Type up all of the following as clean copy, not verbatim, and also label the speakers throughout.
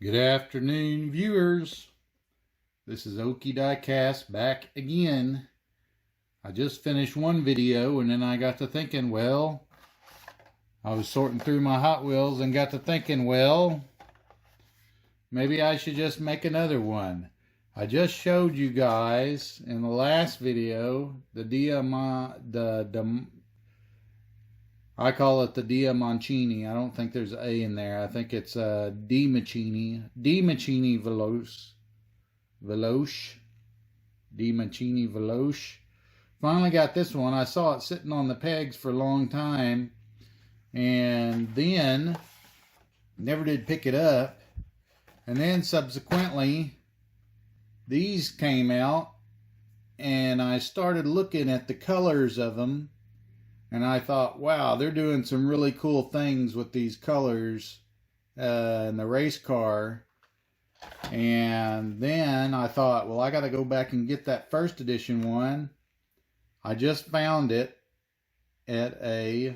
Speaker 1: Good afternoon, viewers. This is Okie Diecast back again. I just finished one video and then I got to thinking, well, I was sorting through my Hot Wheels and got to thinking, well, maybe I should just make another one. I just showed you guys in the last video I call it the Dimachini. I don't think there's an A in there. I think it's Dimachini. Dimachini Veloce. Velosh. Dimachini Veloce. Finally got this one. I saw it sitting on the pegs for a long time. And then never did pick it up. And then subsequently, these came out. And I started looking at the colors of them. And I thought, wow, they're doing some really cool things with these colors in the race car. And then I thought, well, I got to go back and get that first edition one. I just found it at a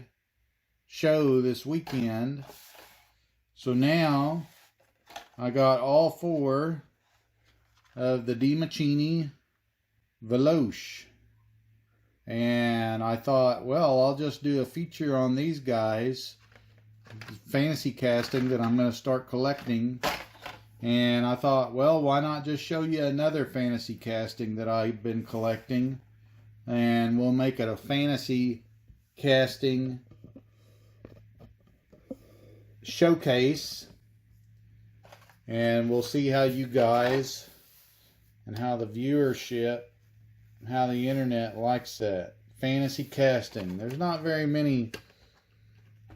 Speaker 1: show this weekend. So now I got all four of the Dimachini Veloce. And I thought, well, I'll just do a feature on these guys, fantasy casting that I'm going to start collecting. And I thought, well, why not just show you another fantasy casting that I've been collecting, and we'll make it a fantasy casting showcase, and we'll see how you guys and how the viewership, how the internet likes that. Fantasy casting. There's not very many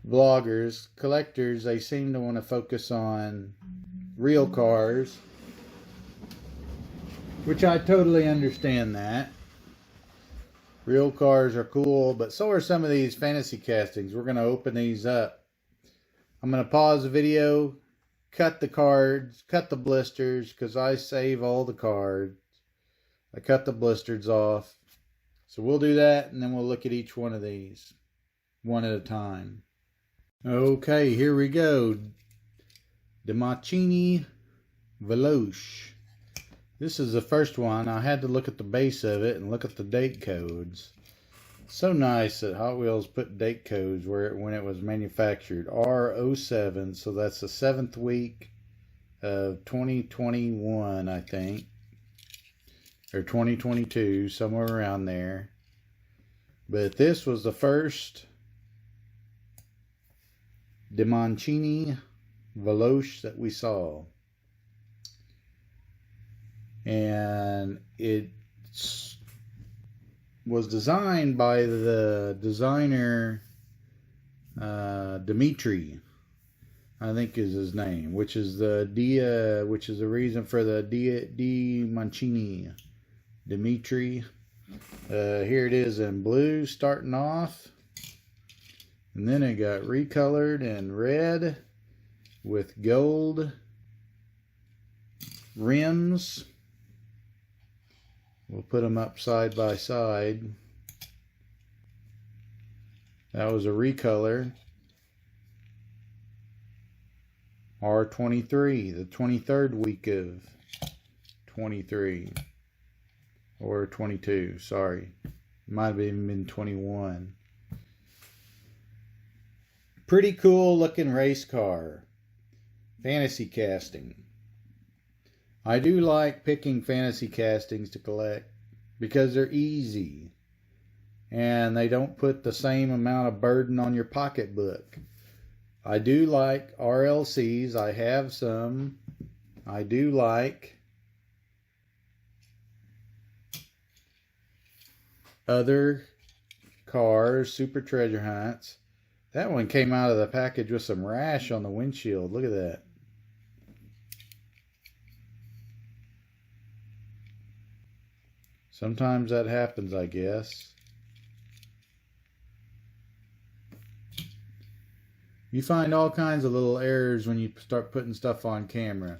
Speaker 1: vloggers, collectors. They seem to want to focus on real cars, which I totally understand that. Real cars are cool, but so are some of these fantasy castings. We're going to open these up. I'm going to pause the video, cut the cards, cut the blisters, because I save all the cards. I cut the blisters off. So we'll do that, and then we'll look at each one of these one at a time. Okay, here we go. Dimachini Veloce. This is the first one. I had to look at the base of it and look at the date codes. So nice that Hot Wheels put date codes when it was manufactured. R07, so that's the 7th week of 2021, I think. Or 2022, somewhere around there. But this was the first Dimachini Veloce that we saw. And it was designed by the designer Dimitri, I think is his name, which is the reason for the Dimachini. Dimitri. Here it is in blue starting off, and then it got recolored in red with gold rims. We'll put them up side by side. That was a recolor. R23, the 23rd week of 23. Or 22, sorry. Might have even been 21. Pretty cool looking race car. Fantasy casting. I do like picking fantasy castings to collect because they're easy. And they don't put the same amount of burden on your pocketbook. I do like RLCs. I have some. I do like other cars, Super Treasure Hunts. That one came out of the package with some rash on the windshield. Look at that. Sometimes that happens, I guess. You find all kinds of little errors when you start putting stuff on camera.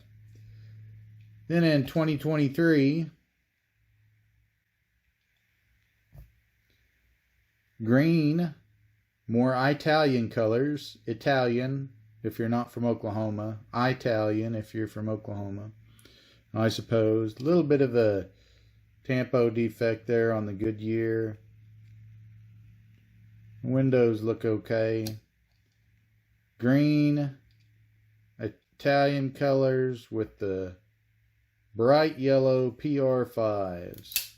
Speaker 1: Then in 2023, green, more Italian colors, Italian, if you're not from Oklahoma. Italian if you're from Oklahoma, I suppose. A little bit of a tampo defect there on the Goodyear. Windows look okay. Green Italian colors with the bright yellow PR5s.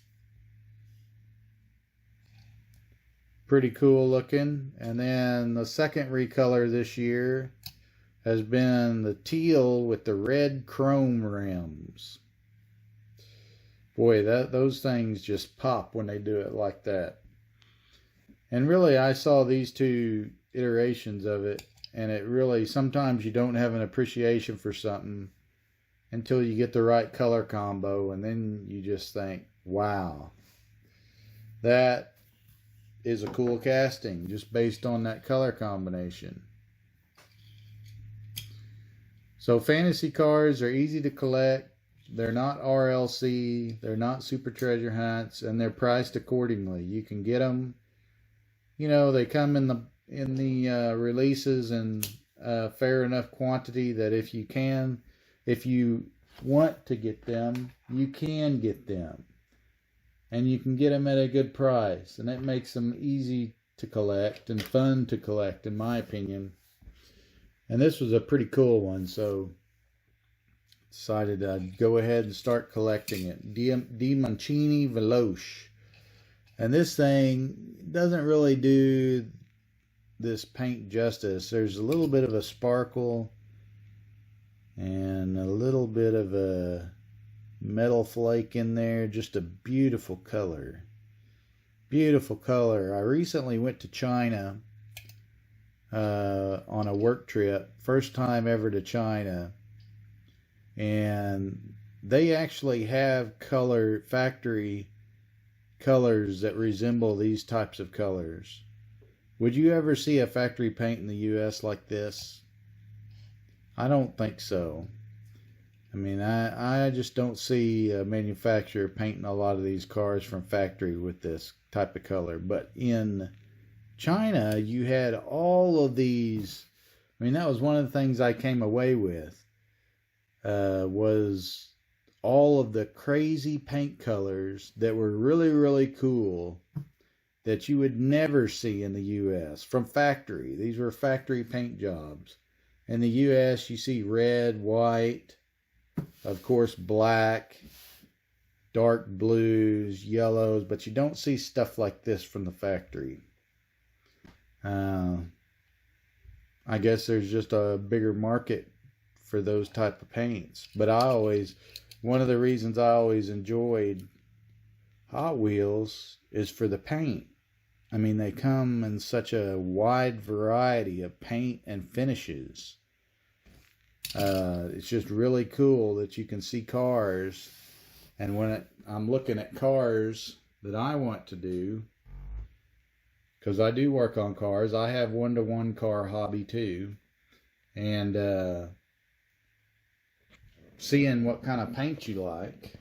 Speaker 1: Pretty cool looking. And then the second recolor this year has been the teal with the red chrome rims. Boy, those things just pop when they do it like that. And really, I saw these two iterations of it, and it really, sometimes you don't have an appreciation for something until you get the right color combo, and then you just think, wow, that is a cool casting just based on that color combination. So fantasy cars are easy to collect. They're not RLC, they're not super treasure hunts, and they're priced accordingly. You can get them, you know, they come in the releases in fair enough quantity that if you want to get them, you can get them. And you can get them at a good price. And that makes them easy to collect and fun to collect, in my opinion. And this was a pretty cool one, so decided I'd go ahead and start collecting it. Dimachini Veloce. And this thing doesn't really do this paint justice. There's a little bit of a sparkle and a little bit of a metal flake in there. Just a beautiful color. Beautiful color. I recently went to China on a work trip. First time ever to China. And they actually have factory colors that resemble these types of colors. Would you ever see a factory paint in the US like this? I don't think so. I mean, I just don't see a manufacturer painting a lot of these cars from factory with this type of color. But in China, you had all of these. I mean, that was one of the things I came away with, was all of the crazy paint colors that were really, really cool that you would never see in the U.S. from factory. These were factory paint jobs. In the U.S., you see red, white, of course, black, dark blues, yellows, but you don't see stuff like this from the factory. I guess there's just a bigger market for those type of paints. But one of the reasons I always enjoyed Hot Wheels is for the paint. I mean, they come in such a wide variety of paint and finishes. It's just really cool that you can see cars. And when I'm looking at cars that I want to do, because I do work on cars, I have one-to-one car hobby too. And seeing what kind of paint you like,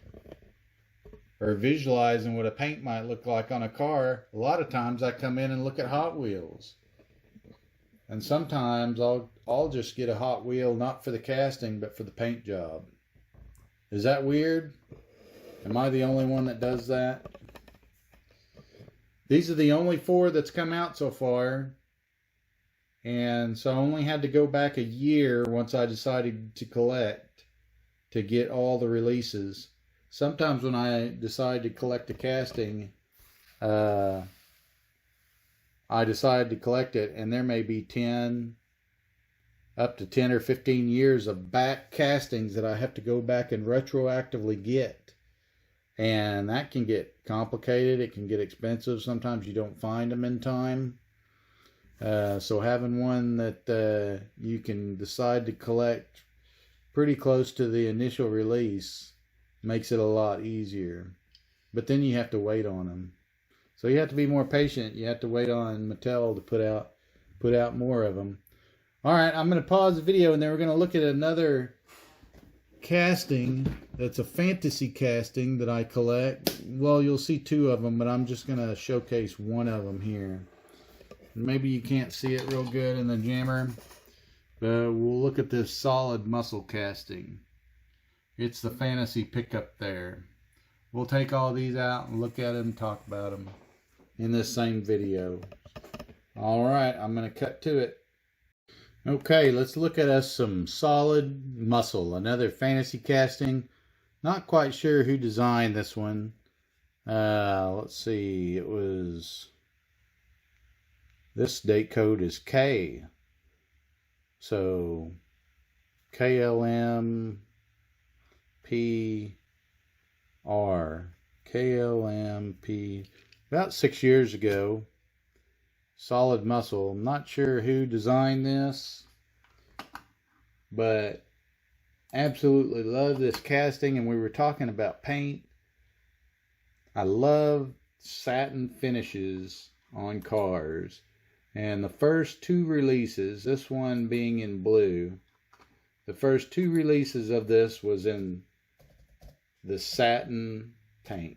Speaker 1: or visualizing what a paint might look like on a car, a lot of times I come in and look at Hot Wheels. And sometimes I'll just get a Hot Wheel, not for the casting, but for the paint job. Is that weird? Am I the only one that does that? These are the only 4 that's come out so far. And so I only had to go back a year once I decided to collect to get all the releases. Sometimes when I decide to collect a casting, I decide to collect it, and there may be up to 10 or 15 years of back castings that I have to go back and retroactively get. And that can get complicated. It can get expensive. Sometimes you don't find them in time. So having one that you can decide to collect pretty close to the initial release makes it a lot easier. But then you have to wait on them. So you have to be more patient. You have to wait on Mattel to put out more of them. All right, I'm going to pause the video, and then we're going to look at another casting that's a fantasy casting that I collect. Well, you'll see 2 of them, but I'm just going to showcase one of them here. Maybe you can't see it real good in the jammer, But we'll look at this solid muscle casting. It's the fantasy pickup there. We'll take all these out and look at them and talk about them in this same video. Alright, I'm going to cut to it. Okay, let's look at us some solid muscle. Another fantasy casting. Not quite sure who designed this one. Let's see, it was... This date code is K. So, KLM KLMP, about 6 years ago. Solid muscle. I'm not sure who designed this, but absolutely love this casting. And we were talking about paint. I love satin finishes on cars. And the first two releases, this one being in blue, the first two releases of this was in the satin paint.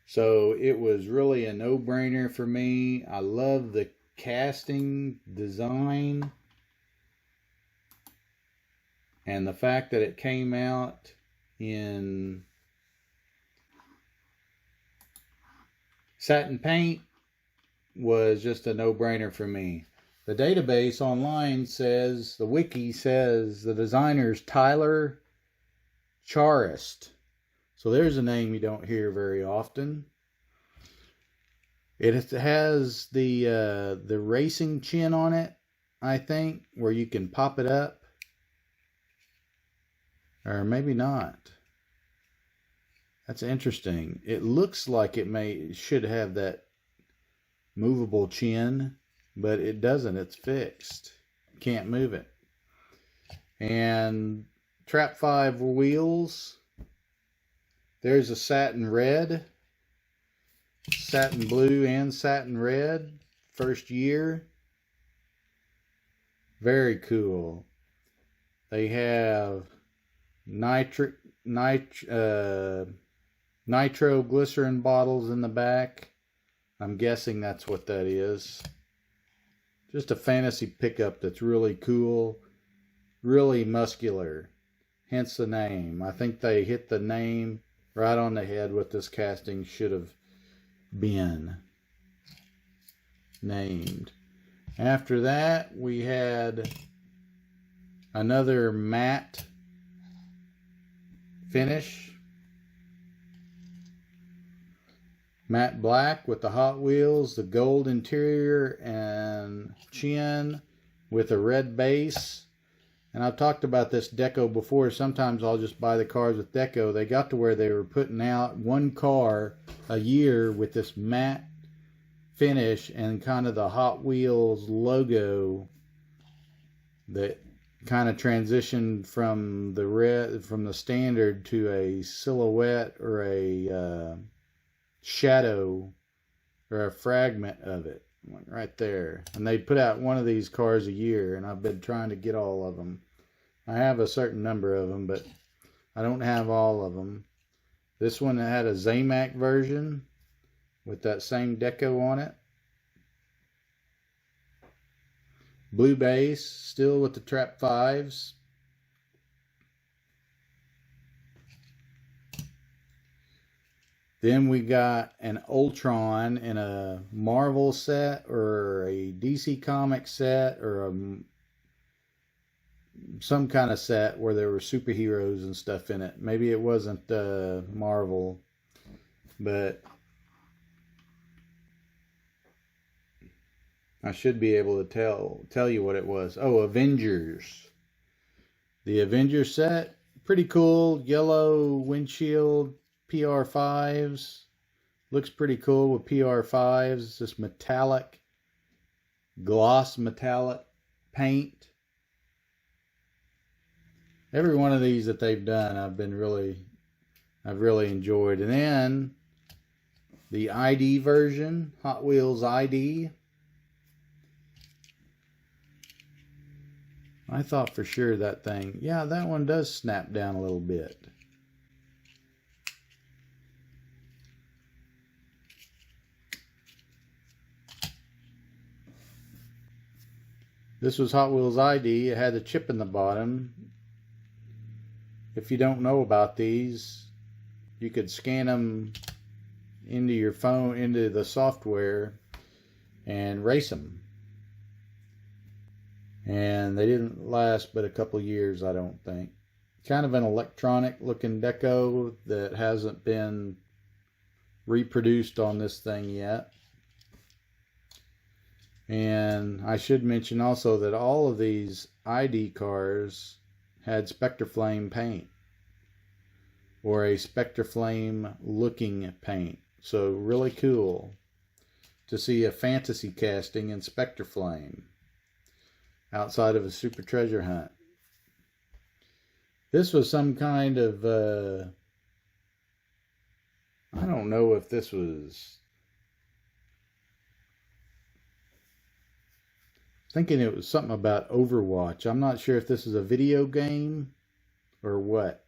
Speaker 1: So it was really a no-brainer for me. I love the casting design and the fact that it came out in satin paint was just a no-brainer for me. The database online says, the wiki says, the designer's Tyler Charist. So there's a name you don't hear very often. It has the racing chin on it, I think, where you can pop it up. Or maybe not. That's interesting. It looks like it should have that movable chin, but it doesn't. It's fixed. Can't move it. And Trap 5 wheels. There's a satin red, satin blue, and satin red. First year. Very cool. They have nitroglycerin bottles in the back. I'm guessing that's what that is. Just a fantasy pickup that's really cool, really muscular, hence the name. I think they hit the name right on the head what this casting should have been named. After that, we had another matte finish. Matte black with the Hot Wheels, the gold interior and chin with a red base. And I've talked about this deco before. Sometimes I'll just buy the cars with deco. They got to where they were putting out one car a year with this matte finish and kind of the Hot Wheels logo that kind of transitioned from the standard to a silhouette or a shadow or a fragment of it right there. And they put out one of these cars a year, and I've been trying to get all of them. I have a certain number of them, but I don't have all of them. This one had a Zamac version with that same deco on it. Blue base, still with the Trap 5s. Then we got an Ultron in a Marvel set or a DC Comics set or some kind of set where there were superheroes and stuff in it. Maybe it wasn't Marvel, but I should be able to tell you what it was. Oh, Avengers. The Avengers set, pretty cool. Yellow windshield. PR5s, looks pretty cool with PR5s. It's this metallic, gloss metallic paint. Every one of these that they've done, I've really enjoyed. And then the ID version, Hot Wheels ID. I thought for sure that thing, yeah, that one does snap down a little bit. This was Hot Wheels ID. It had a chip in the bottom. If you don't know about these, you could scan them into your phone, into the software, and race them. And they didn't last but a couple years, I don't think. Kind of an electronic looking deco that hasn't been reproduced on this thing yet. And I should mention also that all of these ID cars had Spectre Flame paint, or a Spectre Flame looking paint. So really cool to see a fantasy casting in Spectre Flame outside of a Super Treasure Hunt. This was some kind of I don't know if this was, thinking it was something about Overwatch. I'm not sure if this is a video game or what.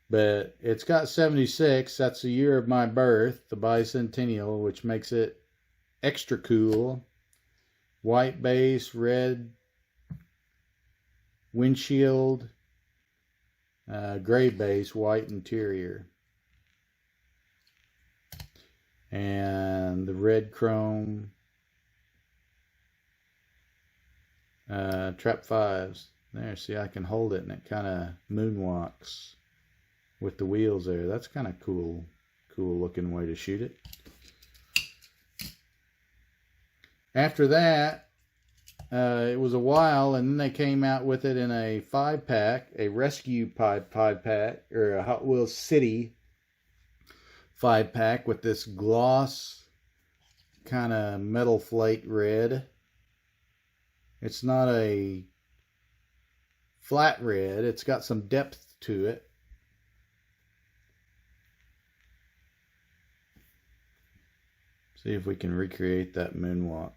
Speaker 1: But it's got 76. That's the year of my birth, the bicentennial, which makes it extra cool. White base, red windshield, gray base, white interior. And the red chrome trap fives. There, see, I can hold it and it kind of moonwalks with the wheels there. That's kind of cool looking way to shoot it. After that, it was a while, and then they came out with it in a 5-pack, a Rescue 5-pack, or a Hot Wheels City 5-pack with this gloss kind of metal flake red. It's not a flat red. It's got some depth to it. See if we can recreate that moonwalk.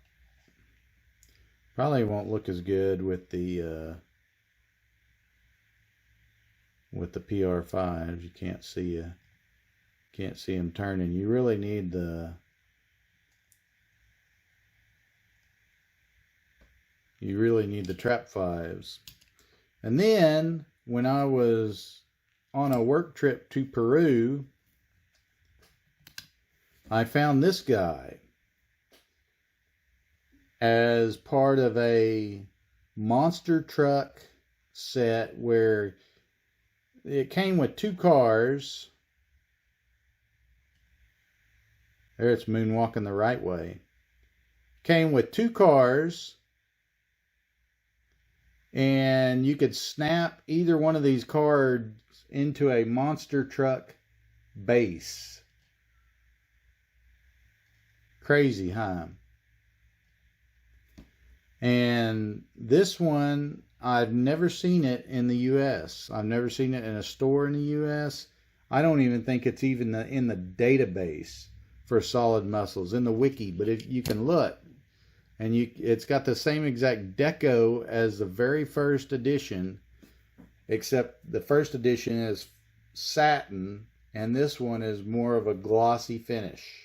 Speaker 1: Probably won't look as good with the PR5s. You can't see them turning. You really need the trap fives. And then when I was on a work trip to Peru, I found this guy as part of a monster truck set where it came with 2 cars. There, it's moonwalking the right way. Came with 2 cars, and you could snap either one of these cards into a monster truck base. Crazy, huh? And this one, I've never seen it in the U.S. I've never seen it in a store in the U.S. I don't even think it's even in the database for Solid Muscles, in the wiki. But you can look, and it's got the same exact deco as the very first edition, except the first edition is satin, and this one is more of a glossy finish.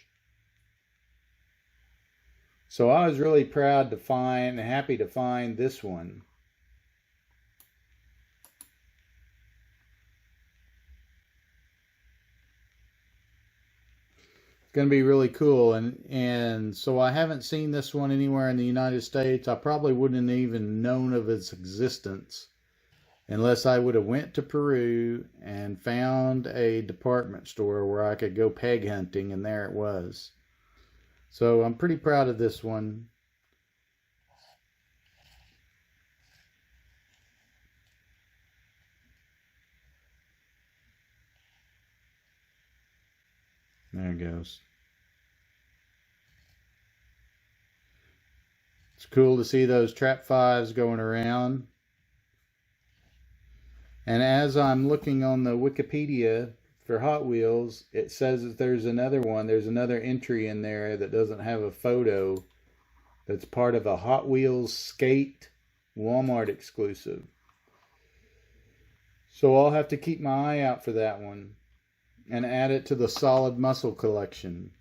Speaker 1: So I was really proud to find, happy to find this one. It's going to be really cool. And so I haven't seen this one anywhere in the United States. I probably wouldn't have even known of its existence unless I would have went to Peru and found a department store where I could go peg hunting, and there it was. So I'm pretty proud of this one. There it goes. It's cool to see those trap fives going around. And as I'm looking on the Wikipedia for Hot Wheels, it says that there's another one. There's another entry in there that doesn't have a photo. That's part of a Hot Wheels Skate Walmart exclusive. So I'll have to keep my eye out for that one and add it to the Solid Muscle collection.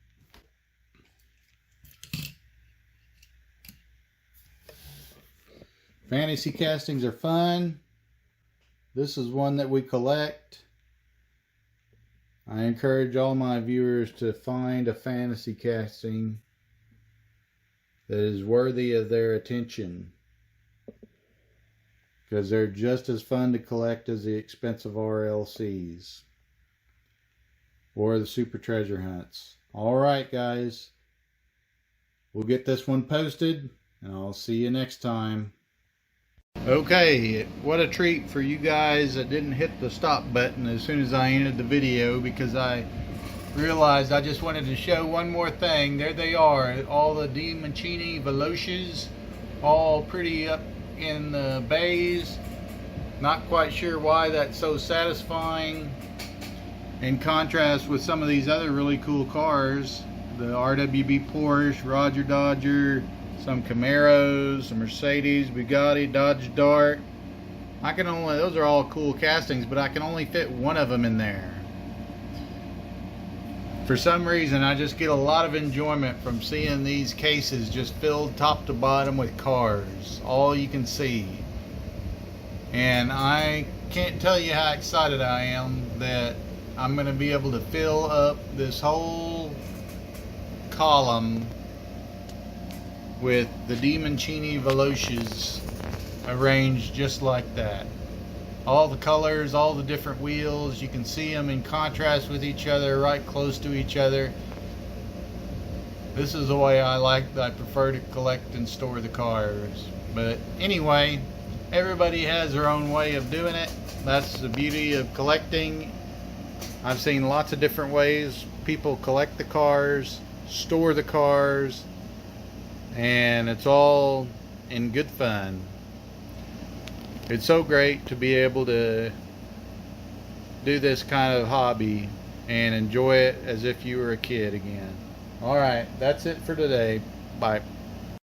Speaker 1: Fantasy castings are fun. This is one that we collect. I encourage all my viewers to find a fantasy casting that is worthy of their attention, because they're just as fun to collect as the expensive RLCs or the super treasure hunts. Alright guys, we'll get this one posted and I'll see you next time. Okay, what a treat for you guys that didn't hit the stop button as soon as I ended the video, because I realized I just wanted to show one more thing. There they are, all the Dimachini Velocious, all pretty up in the bays. Not quite sure why that's so satisfying in contrast with some of these other really cool cars. The RWB Porsche, Roger Dodger, some Camaros, some Mercedes, Bugatti, Dodge Dart. Those are all cool castings, but I can only fit one of them in there. For some reason, I just get a lot of enjoyment from seeing these cases just filled top to bottom with cars, all you can see. And I can't tell you how excited I am that I'm going to be able to fill up this whole column with the Dimachini Velocious arranged just like that. All the colors, all the different wheels, you can see them in contrast with each other, right close to each other. This is the way I prefer to collect and store the cars. But anyway, everybody has their own way of doing it. That's the beauty of collecting. I've seen lots of different ways people collect the cars, store the cars, and it's all in good fun. It's so great to be able to do this kind of hobby and enjoy it as if you were a kid again. Alright, that's it for today. Bye.